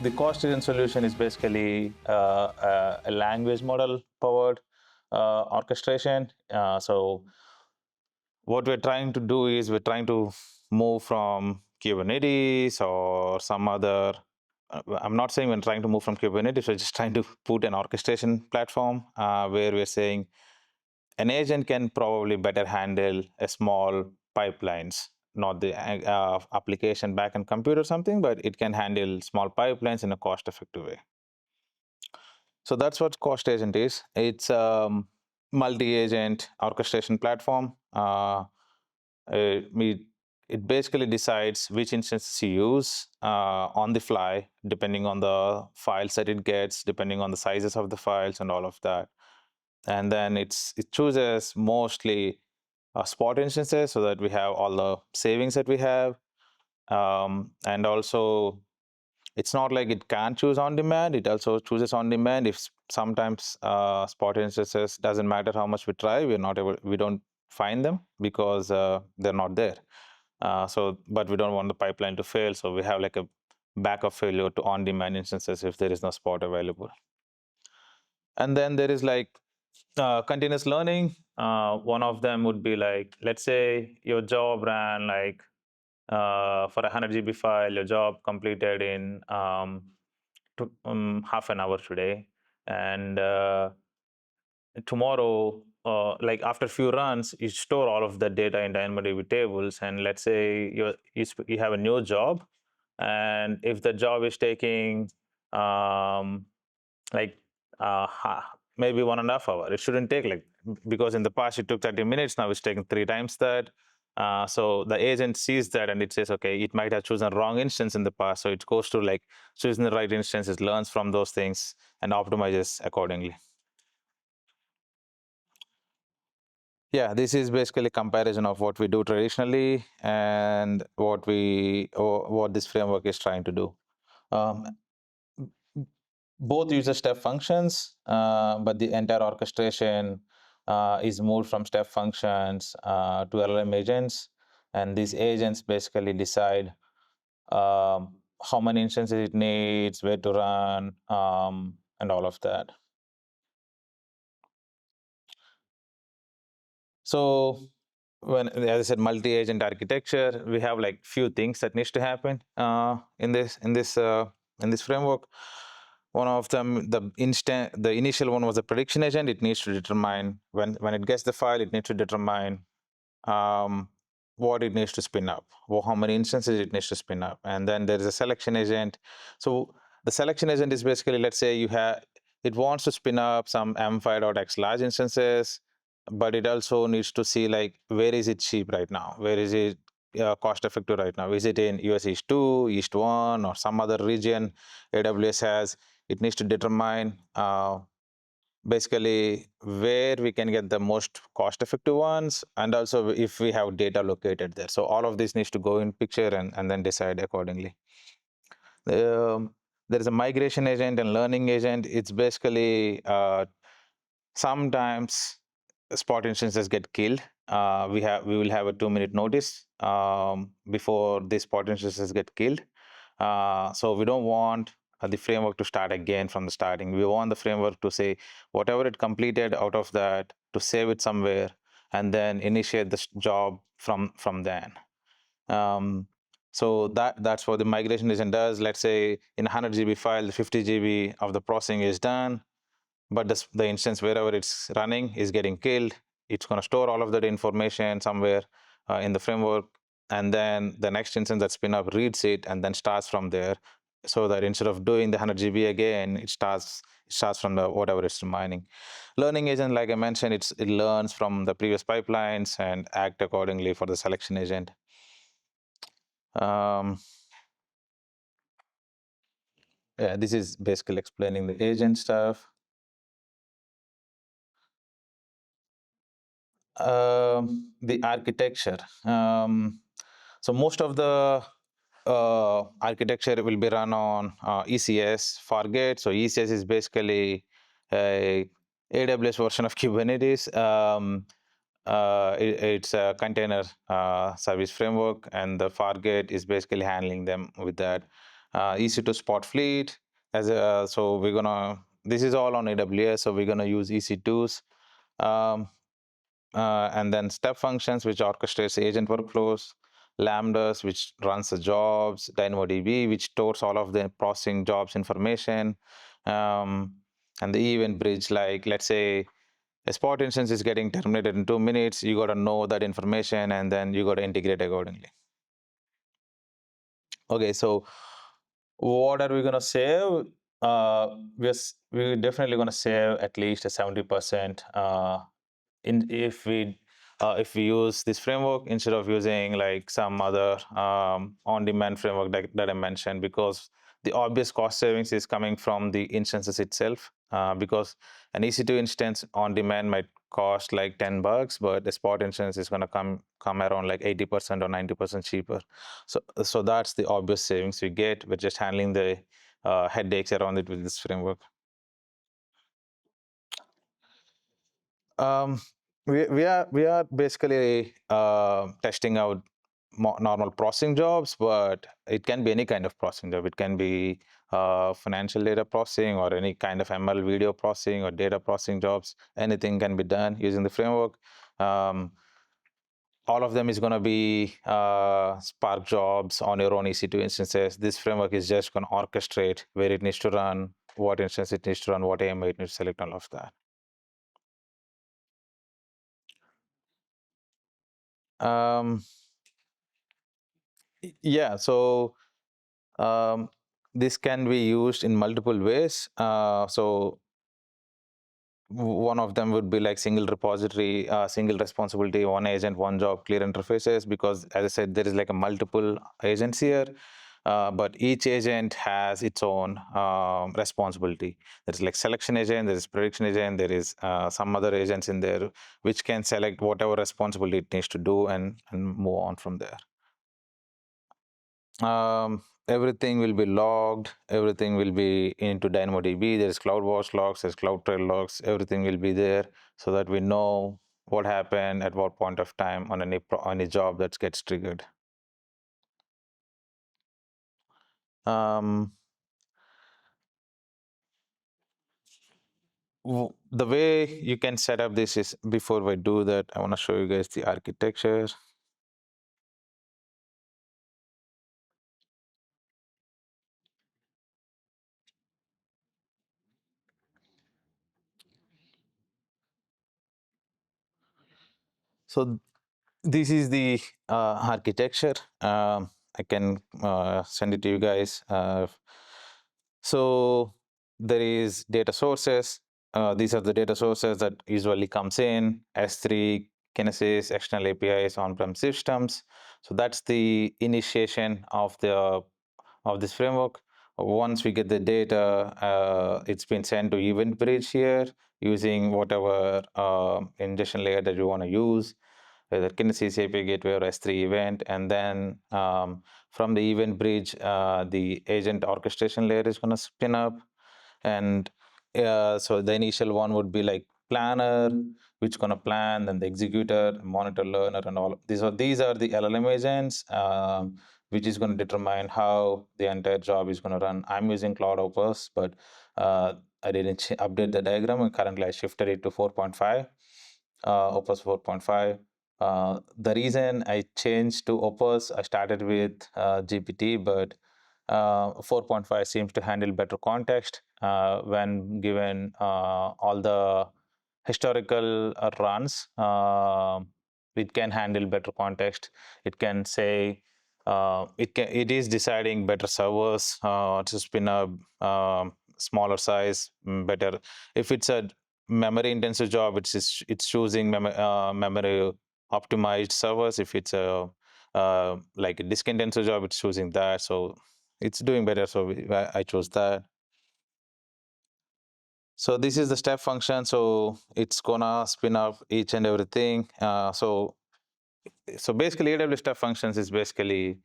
the CostAgent solution is basically a language model powered orchestration. So what we're trying to do is we're trying to move from Kubernetes or some other. I'm not saying we're trying to move from Kubernetes. We're just trying to put an orchestration platform where we're saying an agent can probably better handle a small pipelines, not the application backend compute or something, but it can handle small pipelines in a cost-effective way. So that's what CostAgent is. It's a multi-agent orchestration platform. It basically decides which instances you use on the fly, depending on the files that it gets, depending on the sizes of the files and all of that. And then it chooses mostly spot instances so that we have all the savings that we have. And also, it's not like it can't choose on demand. It also chooses on demand if sometimes spot instances doesn't matter how much we try, we don't find them because they're not there. But we don't want the pipeline to fail, so we have like a backup failure to on-demand instances if there is no spot available. And then there is like continuous learning. One of them would be like, let's say your job ran like for a 100 GB file, your job completed in half an hour today, and tomorrow, like after a few runs, you store all of the data in DynamoDB tables, and let's say you have a new job, and if the job is taking like maybe 1.5 hours, it shouldn't take like, because in the past it took 30 minutes, now it's taking 3 times that. So the agent sees that and it says, okay, it might have chosen a wrong instance in the past. So it goes to like choosing the right instance, it learns from those things and optimizes accordingly. Yeah, this is basically a comparison of what we do traditionally and what this framework is trying to do. Both use step functions, but the entire orchestration is moved from step functions to LLM agents. And these agents basically decide how many instances it needs, where to run, and all of that. So as I said, multi-agent architecture, we have like few things that needs to happen in this framework. One of them, the initial one was a prediction agent. It needs to determine when it gets the file, it needs to determine what it needs to spin up, or how many instances it needs to spin up. And then there is a selection agent. So the selection agent is basically, let's say it wants to spin up some m5.x large instances, but it also needs to see like, where is it cheap right now? Where is it cost effective right now? Is it in US East 2, East 1, or some other region AWS has? It needs to determine basically where we can get the most cost effective ones, and also if we have data located there. So all of this needs to go in picture and then decide accordingly. There is a migration agent and learning agent. It's basically sometimes spot instances get killed. We will have a 2-minute notice before the spot instances get killed. So we don't want the framework to start again from the starting. We want the framework to say whatever it completed out of that, to save it somewhere and then initiate the job from then. So that's what the migration agent does. Let's say in a 100 GB file, the 50 GB of the processing is done, but the instance wherever it's running is getting killed. It's going to store all of that information somewhere in the framework, and then the next instance that spin up reads it and then starts from there, so that instead of doing the 100 GB again, it starts from the whatever it's mining. Learning agent, like I mentioned, it learns from the previous pipelines and act accordingly for the selection agent. Yeah, this is basically explaining the agent stuff. The architecture. So most of the architecture will be run on ECS Fargate. So ECS is basically a AWS version of Kubernetes. It's a container service framework, and the Fargate is basically handling them with that. EC2 Spot Fleet. So we're gonna, this is all on AWS, so we're gonna use EC2s. Um, and then step functions, which orchestrates agent workflows, lambdas, which runs the jobs, DynamoDB, which stores all of the processing jobs information, um, and the event bridge, like let's say a spot instance is getting terminated in 2 minutes, you got to know that information, and then you got to integrate accordingly. Okay, so what are we going to save? We're definitely going to save at least a 70% in if we use this framework instead of using like some other on-demand framework that I mentioned, because the obvious cost savings is coming from the instances itself, because an EC2 instance on demand might cost like $10, but the spot instance is going to come around like 80% or 90% cheaper. So that's the obvious savings we get. We're just handling the headaches around it with this framework. Um, we are basically testing out normal processing jobs, but it can be any kind of processing job. It can be financial data processing or any kind of ML video processing or data processing jobs. Anything can be done using the framework. All of them is going to be Spark jobs on your own EC2 instances. This framework is just going to orchestrate where it needs to run, what instance it needs to run, what AMI it needs to select, all of that. Um, yeah, so um, this can be used in multiple ways. So one of them would be like single repository, single responsibility, one agent, one job, clear interfaces, because as I said, there is like a multiple agents here. But each agent has its own responsibility. There's like selection agent, there is prediction agent, there is some other agents in there which can select whatever responsibility it needs to do and move on from there. Everything will be logged. Everything will be into DynamoDB. There's CloudWatch logs, there's CloudTrail logs. Everything will be there so that we know what happened at what point of time on any job that gets triggered. Um, the way you can set up this is, before we do that, I want to show you guys the architecture. So this is the architecture. I can send it to you guys. So there is data sources. These are the data sources that usually comes in: S3, Kinesis, external APIs, on-prem systems. So that's the initiation of this framework. Once we get the data, it's been sent to event bridge here using whatever ingestion layer that you want to use, whether Kinesis API gateway or S3 event. And then from the event bridge, the agent orchestration layer is going to spin up. And so the initial one would be like planner, which going to plan, then the executor, monitor, learner, and all. These are the LLM agents, which is going to determine how the entire job is going to run. I'm using Cloud Opus, but I didn't update the diagram, and currently I shifted it to 4.5, Opus 4.5. The reason I changed to Opus, I started with GPT, but 4.5 seems to handle better context when given all the historical runs. It can handle better context. It can say it is deciding better servers to spin up, smaller size, better. If it's a memory intensive job, it's choosing memory optimized servers. If it's a like a disk intensive job, it's choosing that. So it's doing better. So I chose that. So this is the step function. So it's gonna spin up each and everything. So basically, AWS step functions is basically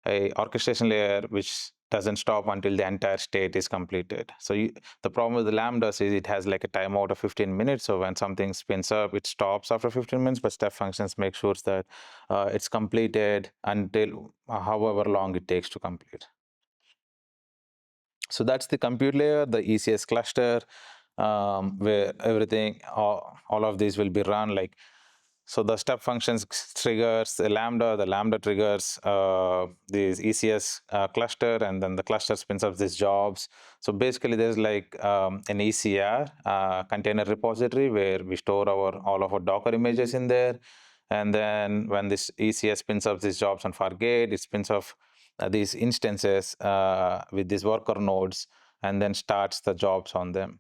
a orchestration layer which doesn't stop until the entire state is completed. So the problem with the lambdas is it has like a timeout of 15 minutes. So when something spins up, it stops after 15 minutes. But step functions make sure that it's completed until however long it takes to complete. So that's the compute layer, the ECS cluster, where everything, all of these will be run like. So the step functions triggers the lambda triggers this ECS cluster, and then the cluster spins up these jobs. So basically, there's like an ECR container repository where we store all of our Docker images in there. And then when this ECS spins up these jobs on Fargate, it spins off these instances with these worker nodes, and then starts the jobs on them.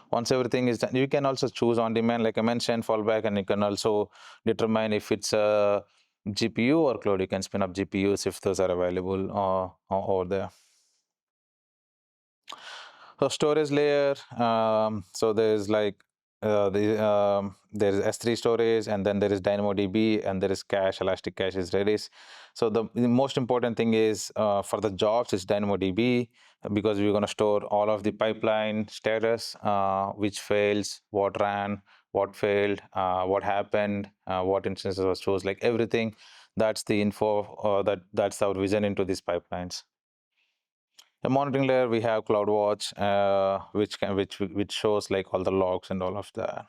Once everything is done, you can also choose on demand, like I mentioned, fallback, and you can also determine if it's a GPU or cloud. You can spin up GPUs if those are available over there. So storage layer, so there's like there's S3 storage, and then there is DynamoDB, and there is cache, Elastic Cache is Redis. So the most important thing is for the jobs is DynamoDB, because we're going to store all of the pipeline status, which fails, what ran, what failed, what happened, what instances was chosen, like everything. That's the info that's our vision into these pipelines. The monitoring layer, we have CloudWatch, which shows like all the logs and all of that.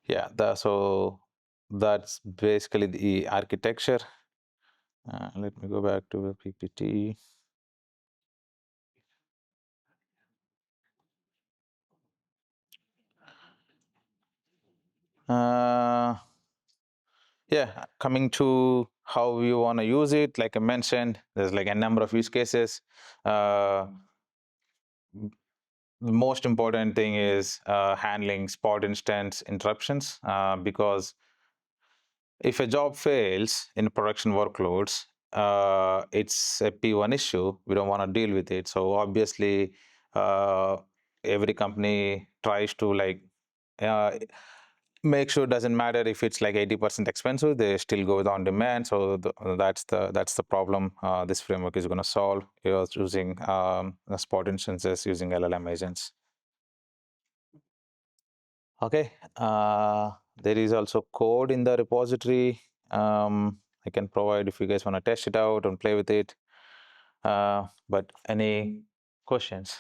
Yeah, so that's basically the architecture. Let me go back to the PPT. Yeah, coming to how you want to use it, like I mentioned, there's like a number of use cases. The most important thing is handling spot instance interruptions, because if a job fails in production workloads, it's a P1 issue. We don't want to deal with it. So obviously, uh, every company tries to like uh, make sure it doesn't matter if it's like 80% expensive, they still go with on demand. So that's the problem this framework is going to solve. You're using spot instances using LLM agents. Okay, there is also code in the repository. I can provide if you guys want to test it out and play with it. But any questions?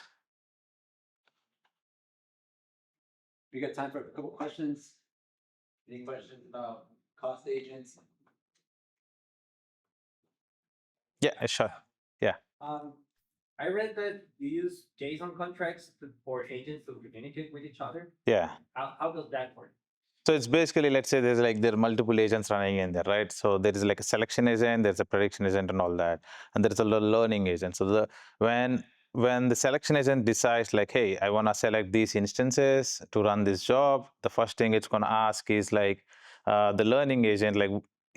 We got time for a couple questions. Any questions about cost agents? Yeah, sure. Yeah. I read that you use JSON contracts for agents to communicate with each other. Yeah. How does that work? So it's basically, let's say there are multiple agents running in there, right? So there is like a selection agent, there's a prediction agent and all that, and there's a learning agent. So when the selection agent decides like, hey, I want to select these instances to run this job, the first thing it's going to ask is like the learning agent, like,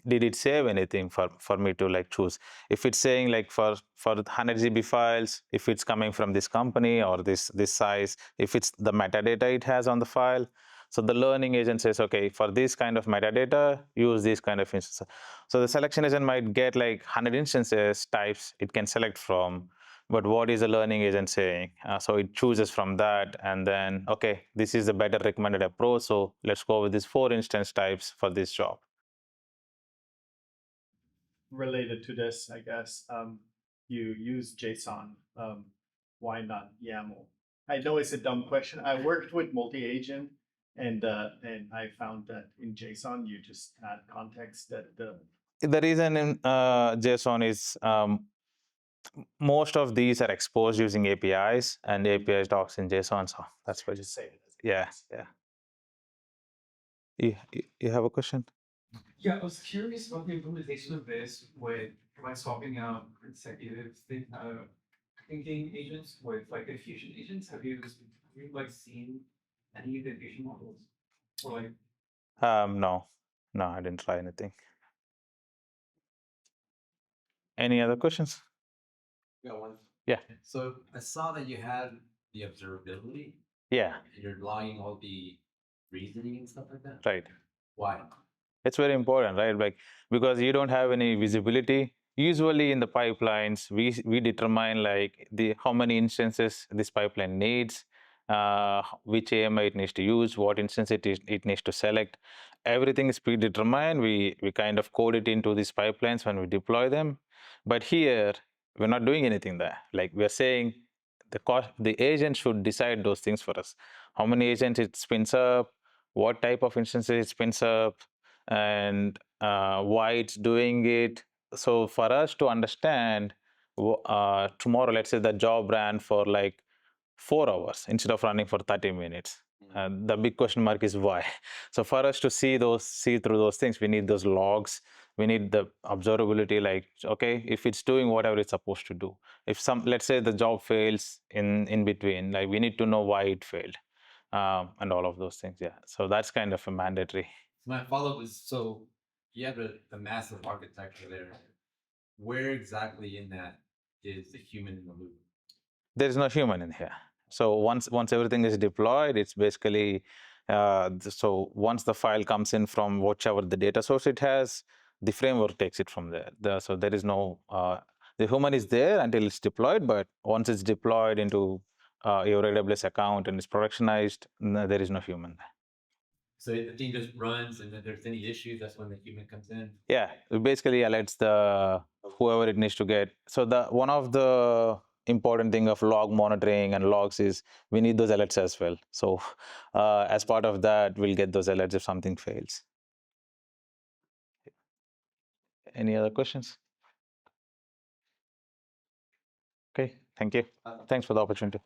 did it save anything for me to like choose? If it's saying like for 100 GB files, if it's coming from this company or this size, if it's the metadata it has on the file. So the learning agent says, okay, for this kind of metadata, use these kind of instances. So the selection agent might get like 100 instances types it can select from, but what is the learning agent saying? So it chooses from that, and then, okay, this is the better recommended approach. So let's go with these 4 instance types for this job. Related to this, I guess, you use JSON. Why not YAML? I know it's a dumb question. I worked with multi-agent, and I found that in JSON you just add context that The reason in JSON is most of these are exposed using APIs, and APIs docs in JSON. So that's what you say. Yeah, yeah. You have a question? Yeah, I was curious about the implementation of this with by swapping out consecutive thinking agents with like diffusion agents. Have you like seen any diffusion models? Or like No, I didn't try anything. Any other questions? got one. Yeah. So I saw that you had the observability Yeah, and you're logging all the reasoning and stuff like that. right. Why? It's very important, right? Like, because you don't have any visibility. Usually in the pipelines, we determine like how many instances this pipeline needs, which AMI it needs to use, what instance it needs to select. Everything is predetermined. We kind of code it into these pipelines when we deploy them. But here, we're not doing anything there. Like we're saying the agent should decide those things for us. How many agents it spins up, what type of instances it spins up, and why it's doing it. So for us to understand, tomorrow, let's say the job ran for like 4 hours instead of running for 30 minutes. The big question mark is why. So for us to see through those things, we need those logs. We need the observability. Like, okay, if it's doing whatever it's supposed to do. If let's say the job fails in between, like we need to know why it failed, and all of those things. Yeah. So that's kind of a mandatory. My follow-up is, so you have the massive architecture there. Where exactly in that is the human in the loop? There is no human in here. So once everything is deployed, it's basically so once the file comes in from whichever the data source it has, the framework takes it from there. So there is no the human is there until it's deployed, but once it's deployed into your AWS account and it's productionized, there is no human. So the thing just runs, and if there's any issues, that's when the human comes in. Yeah, it basically alerts the whoever it needs to get. So the one of the important thing of log monitoring and logs is we need those alerts as well. So as part of that, we'll get those alerts if something fails. Any other questions? Okay, thank you. Thanks for the opportunity.